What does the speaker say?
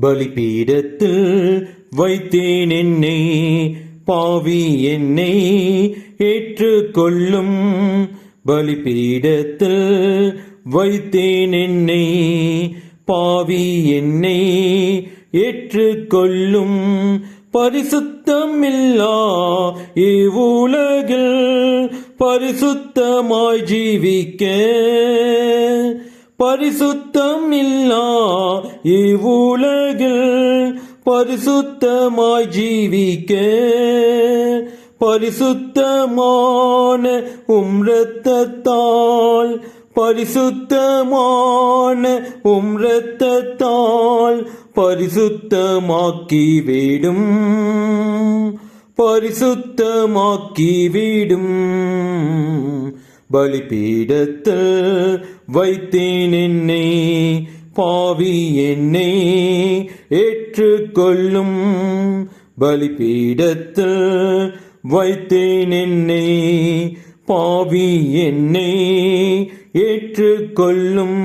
பலிபீடத்தில் வைத்தேன் என்னை, பாவி என்னை ஏற்றுக்கொள்ளும். பலிபீடத்தில் வைத்தேன் என்னை, பாவி என்னை ஏற்றுக்கொள்ளும். பரிசுத்தமில்லா இவ்வுலகில் பரிசுத்தமாய் ஜீவிக்க, பரிசுத்தமில்லா இவ்வுலகில் பரிசுத்தமாய் ஜீவிக்க, பரிசுத்தமான இரத்தத்தால், பரிசுத்தமான இரத்தத்தால் பரிசுத்தமாக்கிவிடும், பரிசுத்தமாக்கிவிடும். பலிபீடத்தில் வைத்தேன் என்னை, பாவி என்னை ஏற்றுக்கொள்ளும். பலிபீடத்தில் வைத்தேன் என்னை, பாவி என்னை ஏற்றுக்கொள்ளும்.